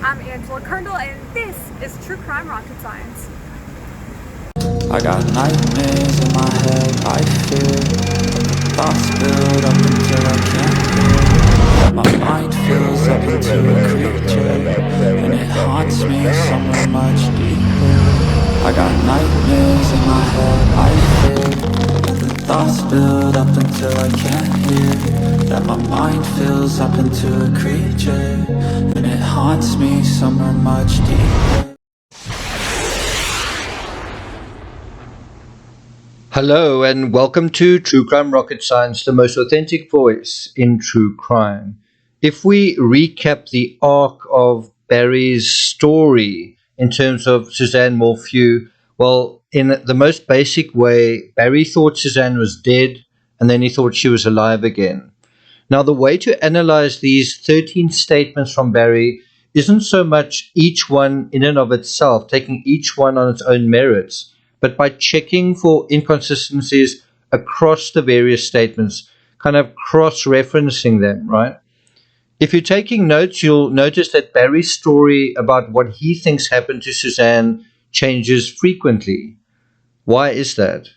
I'm Angela Kerndl, and this is True Crime Rocket Science. I got nightmares in my head, I fear thoughts build up until I can't hear. My mind fills up into a creature, and it haunts me somewhere much deeper. I got nightmares in my head, I fear the thoughts build up until I can't hear. That my mind fills up into a creature, and it haunts me somewhere much deeper. Hello and welcome to True Crime Rocket Science, the most authentic voice in true crime. If we recap the arc of Barry's story in terms of Suzanne Morphew, well, in the most basic way, Barry thought Suzanne was dead and then he thought she was alive again. Now, the way to analyze these 13 statements from Barry isn't so much each one in and of itself, taking each one on its own merits, but by checking for inconsistencies across the various statements, kind of cross-referencing them, right? If you're taking notes, you'll notice that Barry's story about what he thinks happened to Suzanne changes frequently. Why is that?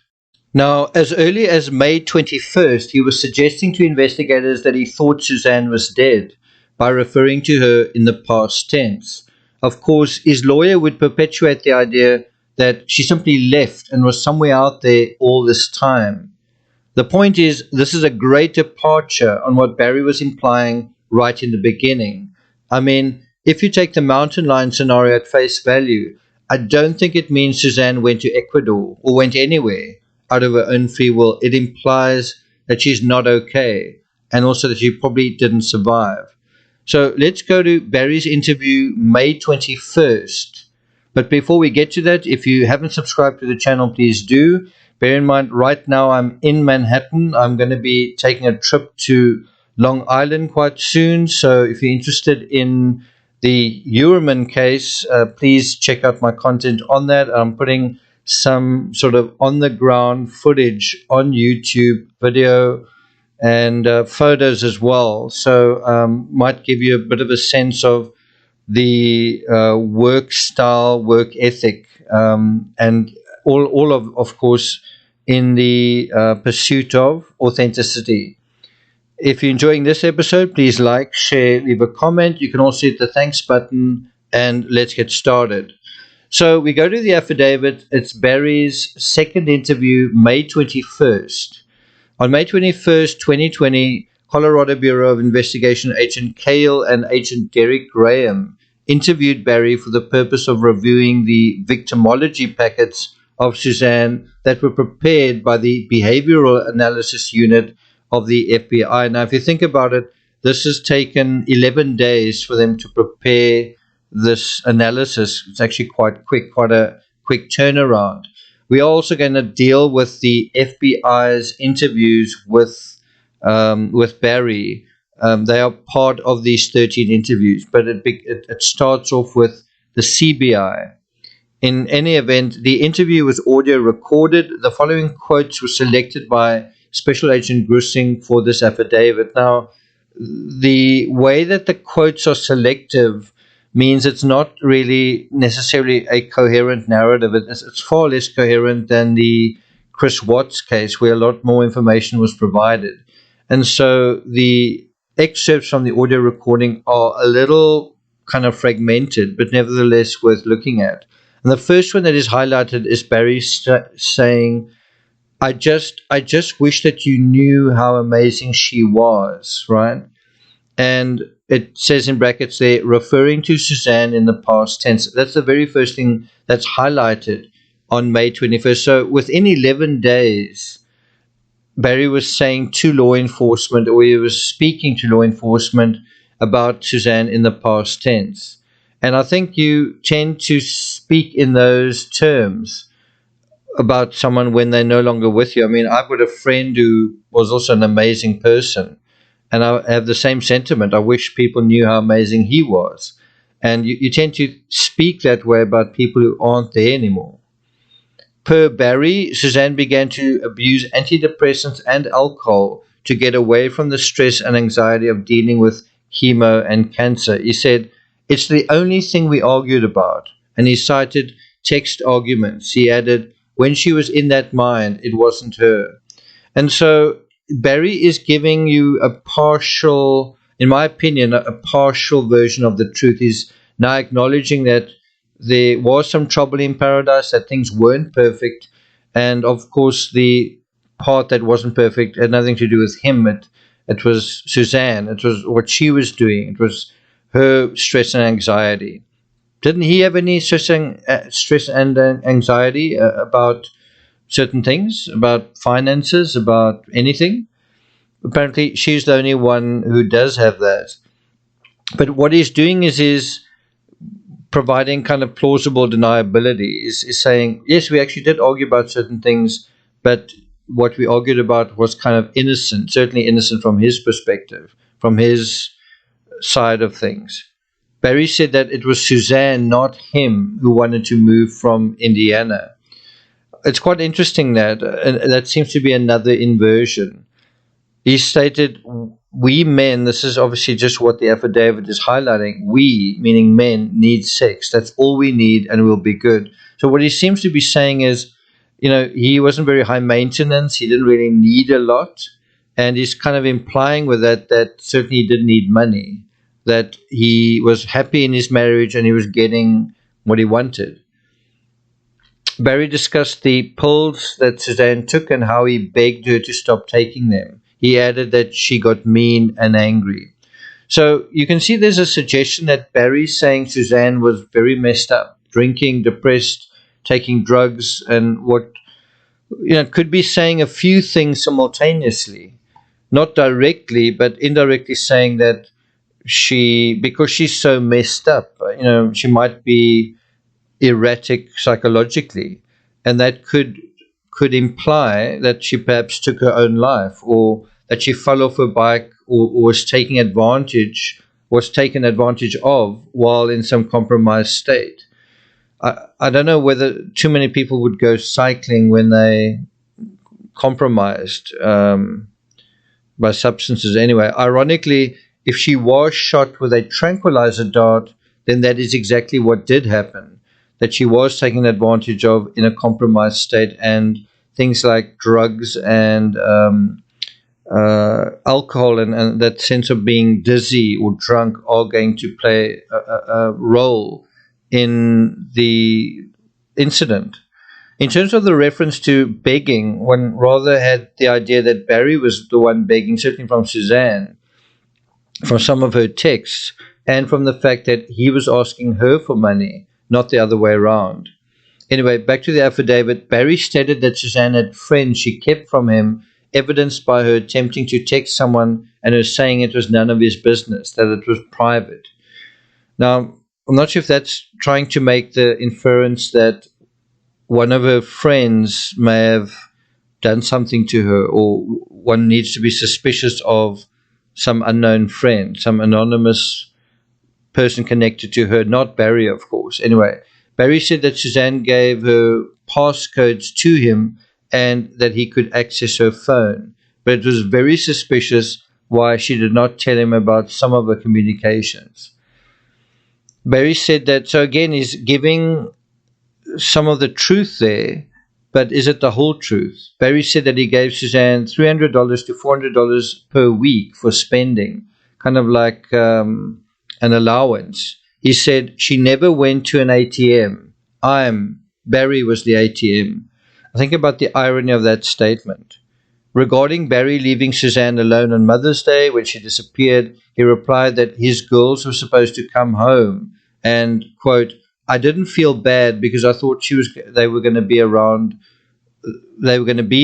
Now, as early as May 21st, he was suggesting to investigators that he thought Suzanne was dead by referring to her in the past tense. Of course, his lawyer would perpetuate the idea that she simply left and was somewhere out there all this time. The point is, this is a great departure on what Barry was implying right in the beginning. I mean, if you take the mountain lion scenario at face value, I don't think it means Suzanne went to Ecuador or went anywhere out of her own free will. It implies that she's not okay and also that she probably didn't survive. So let's go to Barry's interview May 21st. But before we get to that, if you haven't subscribed to the channel, please do. Bear in mind, right now I'm in Manhattan. I'm going to be taking a trip to Long Island quite soon. So if you're interested in the Uerman case, please check out my content on that. I'm putting some sort of on-the-ground footage on YouTube, video, and photos as well. So might give you a bit of a sense of the work style, work ethic, and all of course, in the pursuit of authenticity. If you're enjoying this episode, please like, share, leave a comment. You can also hit the thanks button, and let's get started. So we go to the affidavit. It's Barry's second interview, May 21st. On May 21st, 2020, Colorado Bureau of Investigation Agent Cale and Agent Derek Graham interviewed Barry for the purpose of reviewing the victimology packets of Suzanne that were prepared by the Behavioral Analysis Unit of the FBI. Now, if you think about it, this has taken 11 days for them to prepare this analysis. It's actually quite quick, quite a quick turnaround. We're also going to deal with the FBI's interviews with Barry. They are part of these 13 interviews, but it starts off with the CBI. In any event, the interview was audio recorded. The following quotes were selected by Special Agent Grussing for this affidavit. Now, the way that the quotes are selective means it's not really necessarily a coherent narrative. It's far less coherent than the Chris Watts case, where a lot more information was provided. And so the excerpts from the audio recording are a little kind of fragmented, but nevertheless worth looking at. And the first one that is highlighted is Barry saying, I just wish that you knew how amazing she was, right? And it says in brackets there, referring to Suzanne in the past tense. That's the very first thing that's highlighted on May 21st. So within 11 days, Barry was saying to law enforcement, or he was speaking to law enforcement about Suzanne in the past tense. And I think you tend to speak in those terms about someone when they're no longer with you. I mean, I've got a friend who was also an amazing person, and I have the same sentiment. I wish people knew how amazing he was. And you tend to speak that way about people who aren't there anymore. Per Barry, Suzanne began to abuse antidepressants and alcohol to get away from the stress and anxiety of dealing with chemo and cancer. He said, It's the only thing we argued about. And he cited text arguments. He added, when she was in that mind, it wasn't her. And so Barry is giving you a partial, in my opinion, a partial version of the truth. He's now acknowledging that there was some trouble in paradise, that things weren't perfect. And of course, the part that wasn't perfect had nothing to do with him. It was Suzanne. It was what she was doing. It was her stress and anxiety. Didn't he have any stress and anxiety about certain things, about finances, about anything? Apparently, she's the only one who does have that. But what he's doing is providing kind of plausible deniability, is saying, yes, we actually did argue about certain things, but what we argued about was kind of innocent, certainly innocent from his perspective, from his side of things. Barry said that it was Suzanne, not him, who wanted to move from Indiana. It's quite interesting that seems to be another inversion. He stated, we men, this is obviously just what the affidavit is highlighting, we, meaning men, need sex. That's all we need and we'll be good. So what he seems to be saying is, he wasn't very high maintenance. He didn't really need a lot. And he's kind of implying with that certainly he didn't need money, that he was happy in his marriage and he was getting what he wanted. Barry discussed the pills that Suzanne took and how he begged her to stop taking them. He added that she got mean and angry. So you can see there's a suggestion that Barry's saying Suzanne was very messed up, drinking, depressed, taking drugs, and what could be saying a few things simultaneously. Not directly, but indirectly saying that because she's so messed up, she might be erratic psychologically, and that could imply that she perhaps took her own life, or that she fell off her bike, or was taken advantage of while in some compromised state. I don't know whether too many people would go cycling when they compromised by substances anyway. Ironically, if she was shot with a tranquilizer dart, then that is exactly what did happen, that she was taken advantage of in a compromised state, and things like drugs and alcohol and that sense of being dizzy or drunk are going to play a role in the incident. In terms of the reference to begging, one rather had the idea that Barry was the one begging, certainly from Suzanne, from some of her texts, and from the fact that he was asking her for money, not the other way around. Anyway, back to the affidavit. Barry stated that Suzanne had friends she kept from him, evidenced by her attempting to text someone and her saying it was none of his business, that it was private. Now, I'm not sure if that's trying to make the inference that one of her friends may have done something to her, or one needs to be suspicious of some unknown friend, some anonymous person connected to her, not Barry, of course. Anyway, Barry said that Suzanne gave her passcodes to him and that he could access her phone, but it was very suspicious why she did not tell him about some of her communications. Barry said that, so again, he's giving some of the truth there, but is it the whole truth? Barry said that he gave Suzanne $300 to $400 per week for spending, kind of like an allowance. He said she never went to an ATM. Barry was the ATM. I think about the irony of that statement. Regarding Barry leaving Suzanne alone on Mother's Day when she disappeared, he replied that his girls were supposed to come home and, quote, I didn't feel bad because I thought they were going to be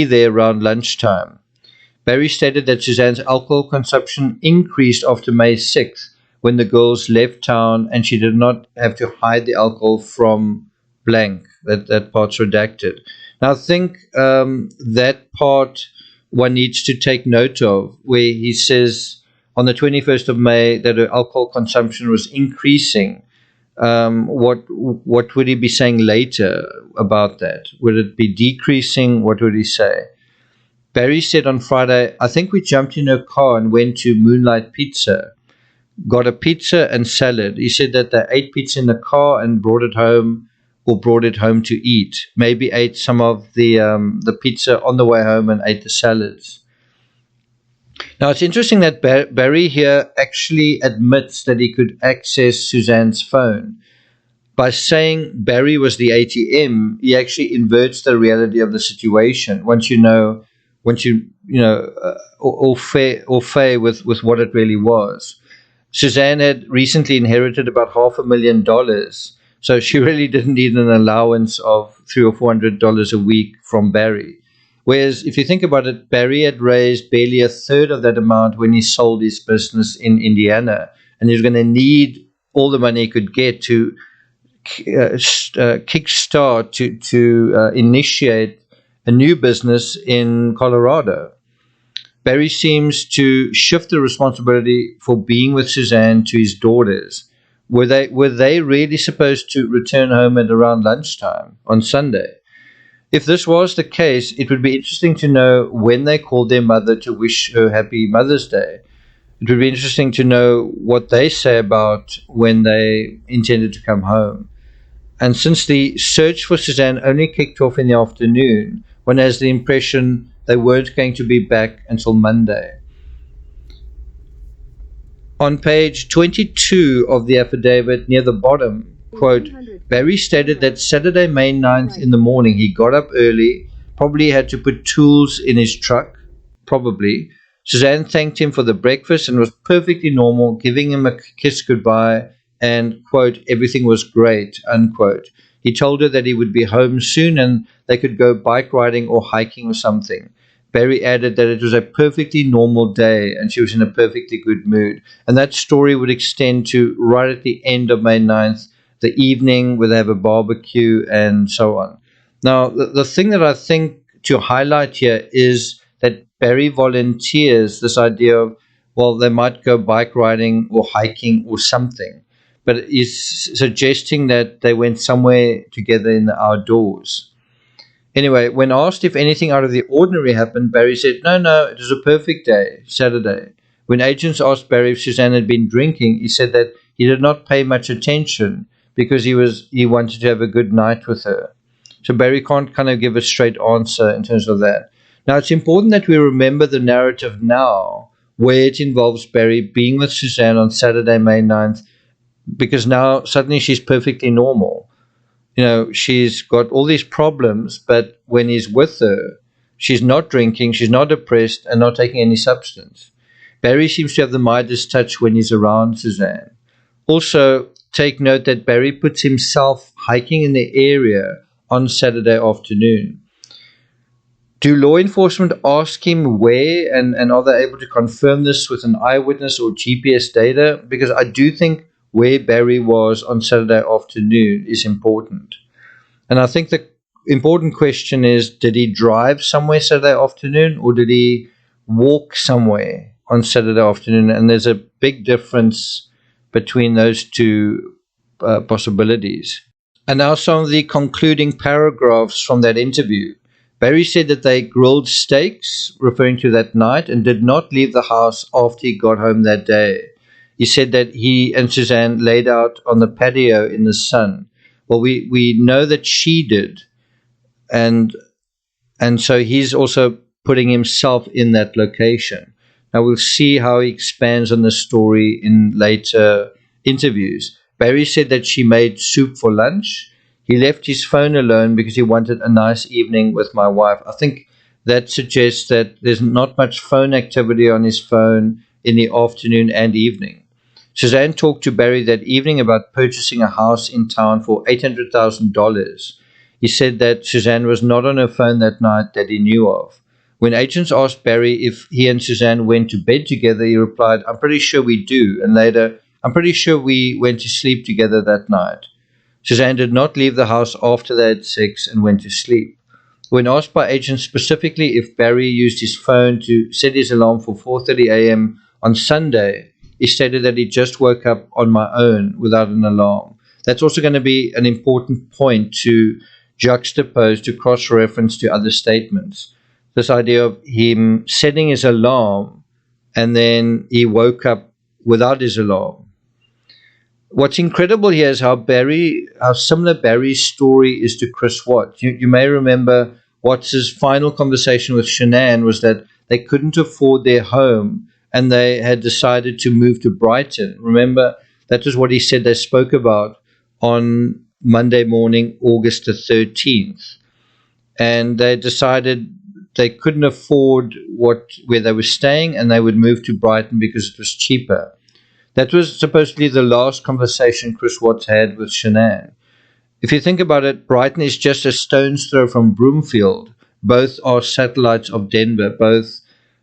there around lunchtime. Barry stated that Suzanne's alcohol consumption increased after May 6th when the girls left town and she did not have to hide the alcohol from blank. That part's redacted. Now I think that part one needs to take note of, where he says on the 21st of May that her alcohol consumption was increasing. What would he be saying later about that? Would it be decreasing? What would he say? Barry said on Friday, I think we jumped in her car and went to Moonlight Pizza. got a pizza and salad. He said that they ate pizza in the car and brought it home, or brought it home to eat. Maybe ate some of the pizza on the way home and ate the salads. Now, it's interesting that Barry here actually admits that he could access Suzanne's phone. By saying Barry was the ATM, he actually inverts the reality of the situation. Once you know, all fair with what it really was. Suzanne had recently inherited about $500,000, so she really didn't need an allowance of $300 or $400 a week from Barry. Whereas, if you think about it, Barry had raised barely a third of that amount when he sold his business in Indiana, and he was going to need all the money he could get to kickstart, to initiate a new business in Colorado. Barry seems to shift the responsibility for being with Suzanne to his daughters. Were they really supposed to return home at around lunchtime on Sunday? If this was the case, it would be interesting to know when they called their mother to wish her happy Mother's Day. It would be interesting to know what they say about when they intended to come home. And since the search for Suzanne only kicked off in the afternoon, one has the impression they weren't going to be back until Monday. On page 22 of the affidavit, near the bottom, quote, Barry stated that Saturday, May 9th in the morning, he got up early, probably had to put tools in his truck, probably. Suzanne thanked him for the breakfast and was perfectly normal, giving him a kiss goodbye, and, quote, everything was great, unquote. He told her that he would be home soon and they could go bike riding or hiking or something. Barry added that it was a perfectly normal day and she was in a perfectly good mood. And that story would extend to right at the end of May 9th, the evening where they have a barbecue and so on. Now, the thing that I think to highlight here is that Barry volunteers this idea of, well, they might go bike riding or hiking or something. But he's suggesting that they went somewhere together in the outdoors. Anyway, when asked if anything out of the ordinary happened, Barry said, no, it was a perfect day, Saturday. When agents asked Barry if Suzanne had been drinking, he said that he did not pay much attention because he wanted to have a good night with her. So Barry can't kind of give a straight answer in terms of that. Now, it's important that we remember the narrative now, where it involves Barry being with Suzanne on Saturday, May 9th, because now suddenly she's perfectly normal. She's got all these problems, but when he's with her, she's not drinking, she's not depressed, and not taking any substance. Barry seems to have the Midas touch when he's around Suzanne. Also, take note that Barry puts himself hiking in the area on Saturday afternoon. Do law enforcement ask him where, and are they able to confirm this with an eyewitness or GPS data? Because I do think where Barry was on Saturday afternoon is important. And I think the important question is, did he drive somewhere Saturday afternoon or did he walk somewhere on Saturday afternoon? And there's a big difference between those two possibilities. And now some of the concluding paragraphs from that interview. Barry said that they grilled steaks, referring to that night, and did not leave the house after he got home that day. He said that he and Suzanne laid out on the patio in the sun. Well, we know that she did. And so he's also putting himself in that location. Now we'll see how he expands on the story in later interviews. Barry said that she made soup for lunch. He left his phone alone because he wanted a nice evening with my wife. I think that suggests that there's not much phone activity on his phone in the afternoon and evening. Suzanne talked to Barry that evening about purchasing a house in town for $800,000. He said that Suzanne was not on her phone that night that he knew of. When agents asked Barry if he and Suzanne went to bed together, he replied, I'm pretty sure we do. And later, I'm pretty sure we went to sleep together that night. Suzanne did not leave the house after they had sex and went to sleep. When asked by agents specifically if Barry used his phone to set his alarm for 4:30 a.m. on Sunday, he stated that he just woke up on my own without an alarm. That's also going to be an important point to juxtapose, to cross-reference to other statements. This idea of him setting his alarm and then he woke up without his alarm. What's incredible here is how similar Barry's story is to Chris Watts. You may remember Watts' final conversation with Suzanne was that they couldn't afford their home and they had decided to move to Brighton. Remember, that was what he said they spoke about on Monday morning, August the 13th. And they decided they couldn't afford where they were staying and they would move to Brighton because it was cheaper. That was supposedly the last conversation Chris Watts had with Suzanne. If you think about it, Brighton is just a stone's throw from Broomfield. Both are satellites of Denver. Both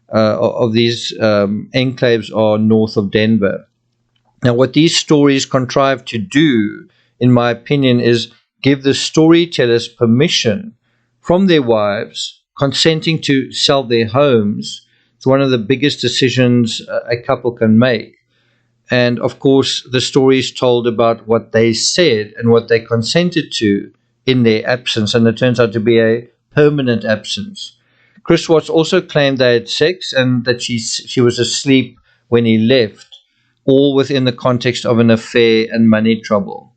of these enclaves are north of Denver. Now, what these stories contrive to do, in my opinion, is give the storytellers permission from their wives, consenting to sell their homes. It's one of the biggest decisions a couple can make. And, of course, the story is told about what they said and what they consented to in their absence, and it turns out to be a permanent absence. Chris Watts also claimed they had sex and that she was asleep when he left, all within the context of an affair and money trouble.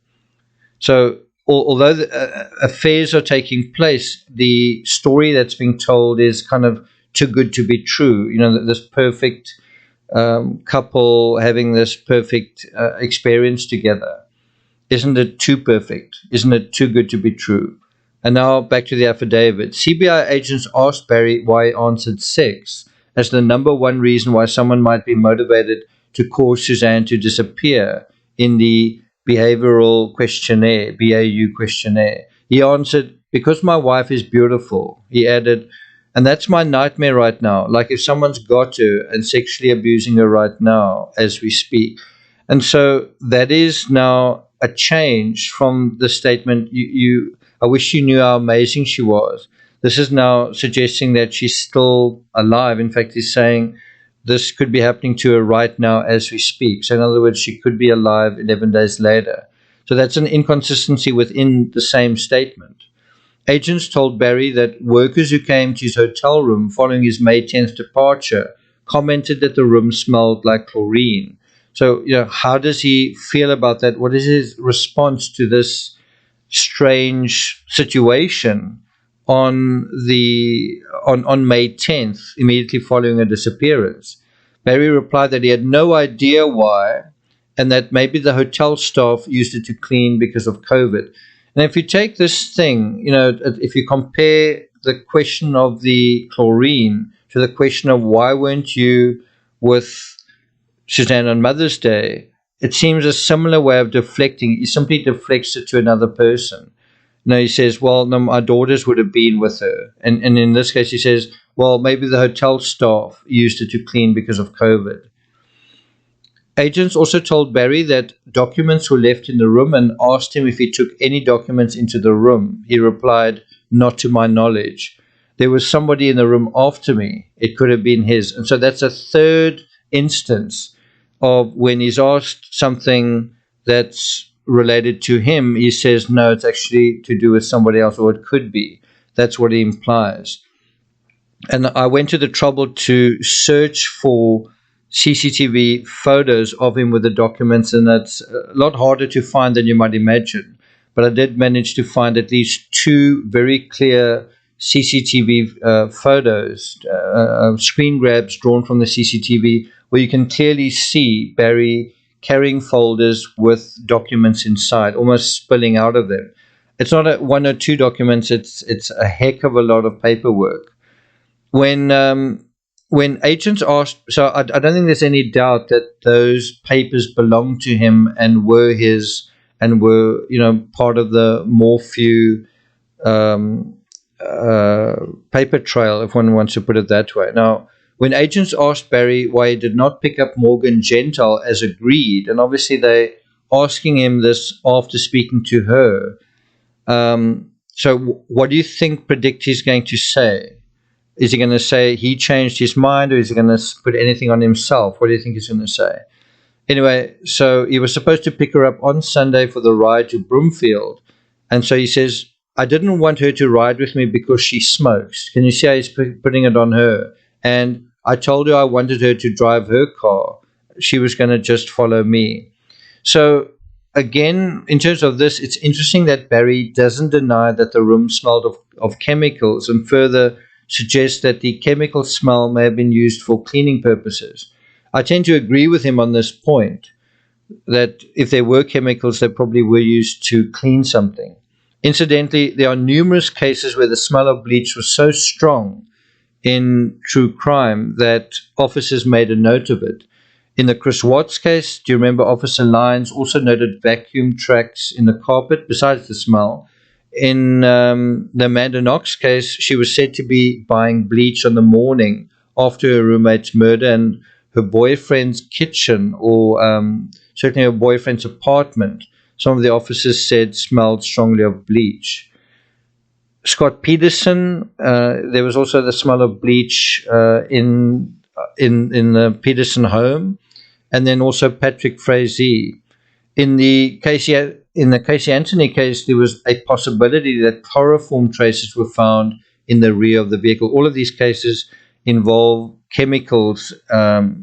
So, although the, affairs are taking place, the story that's being told is kind of too good to be true. You know, this perfect couple having this perfect experience together. Isn't it too perfect? Isn't it too good to be true? And now back to the affidavit. CBI agents asked Barry why he answered sex as the number one reason why someone might be motivated to cause Suzanne to disappear in the behavioral questionnaire, BAU questionnaire. He answered, because my wife is beautiful. He added, and that's my nightmare right now. Like if someone's got her and sexually abusing her right now as we speak. And so that is now a change from the statement, I wish you knew how amazing she was. This is now suggesting that she's still alive. In fact, he's saying this could be happening to her right now as we speak. So in other words, she could be alive 11 days later. So that's an inconsistency within the same statement. Agents told Barry that workers who came to his hotel room following his May 10th departure commented that the room smelled like chlorine. So, how does he feel about that? What is his response to this strange situation on May 10th, immediately following a disappearance? Barry replied that he had no idea why, and that maybe the hotel staff used it to clean because of COVID. And if you take this thing, if you compare the question of the chlorine to the question of why weren't you with Suzanne on Mother's Day, it seems a similar way of deflecting. He simply deflects it to another person. He says, well, no, my daughters would have been with her. And in this case, he says, well, maybe the hotel staff used it to clean because of COVID. Agents also told Barry that documents were left in the room and asked him if he took any documents into the room. He replied, not to my knowledge. There was somebody in the room after me. It could have been his. And so that's a third instance of when he's asked something that's related to him, he says, no, it's actually to do with somebody else, or it could be. That's what he implies. And I went to the trouble to search for CCTV photos of him with the documents, and that's a lot harder to find than you might imagine. But I did manage to find at least two very clear CCTV photos, screen grabs drawn from the CCTV, where you can clearly see Barry carrying folders with documents inside, almost spilling out of them. It's not one or two documents, it's a heck of a lot of paperwork. When agents asked, so I don't think there's any doubt that those papers belonged to him and were his, and were, part of the Morphew paper trail, if one wants to put it that way. Now, when agents asked Barry why he did not pick up Morgan Gentile as agreed, and obviously they asking him this after speaking to her, so what do you predict he's going to say? Is he going to say he changed his mind, or is he going to put anything on himself? What do you think he's going to say? Anyway, so he was supposed to pick her up on Sunday for the ride to Broomfield. And so he says, I didn't want her to ride with me because she smokes. Can you see how he's putting it on her? And I told her I wanted her to drive her car. she was going to just follow me. So again, in terms of this, it's interesting that Barry doesn't deny that the room smelled of chemicals, and further suggests that the chemical smell may have been used for cleaning purposes. I tend to agree with him on this point, that if there were chemicals, they probably were used to clean something. Incidentally, there are numerous cases where the smell of bleach was so strong in true crime that officers made a note of it. In the Chris Watts case, do you remember Officer Lyons also noted vacuum tracks in the carpet besides the smell? In the Amanda Knox case, she was said to be buying bleach on the morning after her roommate's murder, and her boyfriend's kitchen, or certainly her boyfriend's apartment, some of the officers said smelled strongly of bleach. Scott Peterson, there was also the smell of bleach in the Peterson home, and then also Patrick Frazee. In the Casey Anthony case, there was a possibility that chloroform traces were found in the rear of the vehicle. All of these cases involve chemicals,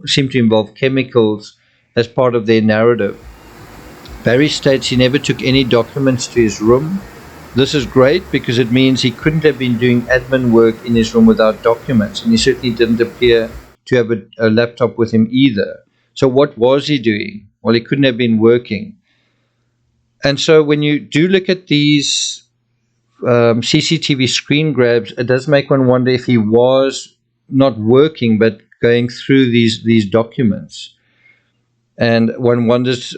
seem to involve chemicals as part of their narrative. Barry states he never took any documents to his room. This is great because it means he couldn't have been doing admin work in his room without documents, and he certainly didn't appear to have a laptop with him either. So what was he doing? Well, he couldn't have been working. And so when you do look at these CCTV screen grabs, it does make one wonder if he was not working but going through these documents. And one wonders,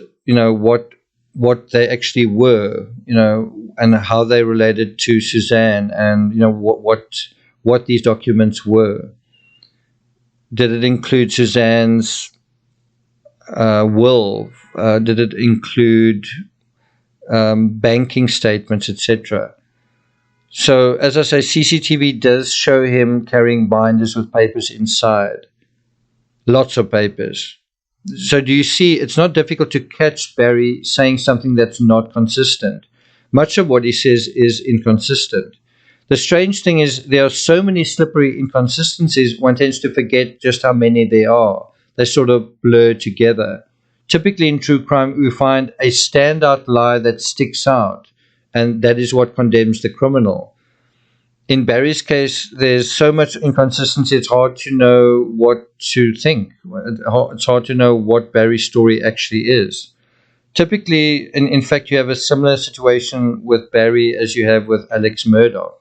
what they actually were, and how they related to Suzanne, and what these documents were. Did it include Suzanne's will? Did it include banking statements, etc.? So, as I say, CCTV does show him carrying binders with papers inside. Lots of papers. So do you see, it's not difficult to catch Barry saying something that's not consistent. Much of what he says is inconsistent. The strange thing is there are so many slippery inconsistencies, one tends to forget just how many there are. They sort of blur together. Typically in true crime, we find a standout lie that sticks out, and that is what condemns the criminal. In Barry's case, there's so much inconsistency, it's hard to know what to think. It's hard to know what Barry's story actually is. Typically, in fact, you have a similar situation with Barry as you have with Alex Murdaugh.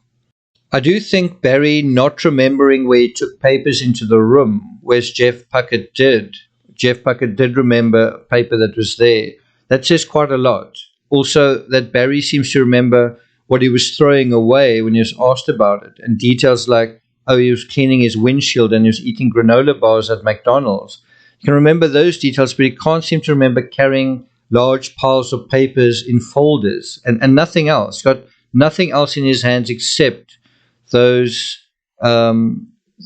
I do think Barry not remembering where he took papers into the room, whereas Jeff Puckett did. Jeff Puckett did remember a paper that was there. That says quite a lot. Also, that Barry seems to remember what he was throwing away when he was asked about it, and details like, he was cleaning his windshield and he was eating granola bars at McDonald's. You can remember those details, but he can't seem to remember carrying large piles of papers in folders and nothing else. He's got nothing else in his hands except those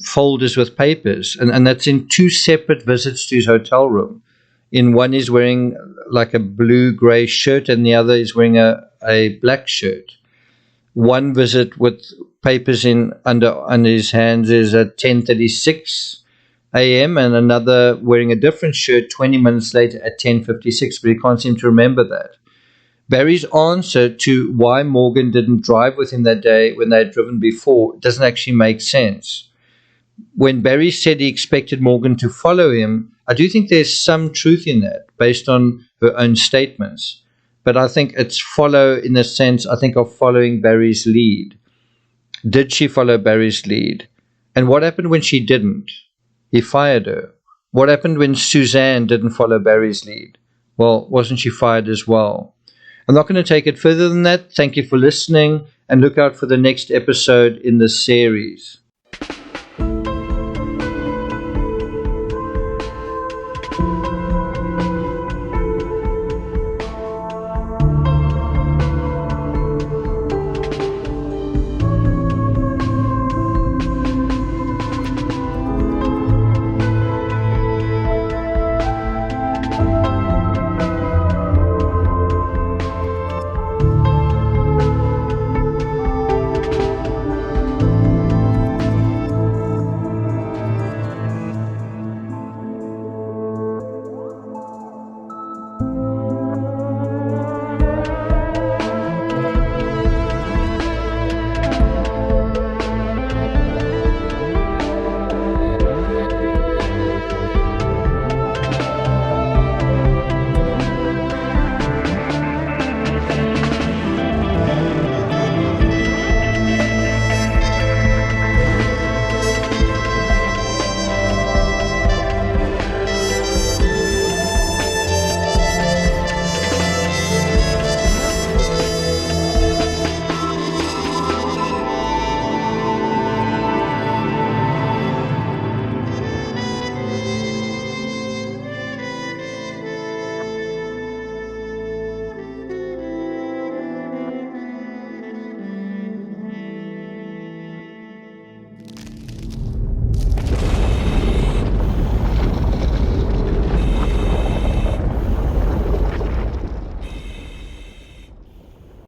folders with papers, and that's in two separate visits to his hotel room. In one, he's wearing like a blue-gray shirt, and the other is wearing a black shirt. One visit with papers under his hands is at 10:36 a.m. and another wearing a different shirt 20 minutes later at 10:56, but he can't seem to remember that. Barry's answer to why Morgan didn't drive with him that day when they had driven before doesn't actually make sense. When Barry said he expected Morgan to follow him, I do think there's some truth in that based on her own statements. But I think it's follow in the sense, I think, of following Barry's lead. Did she follow Barry's lead? And what happened when she didn't? He fired her. What happened when Suzanne didn't follow Barry's lead? Well, wasn't she fired as well? I'm not going to take it further than that. Thank you for listening, and look out for the next episode in this series.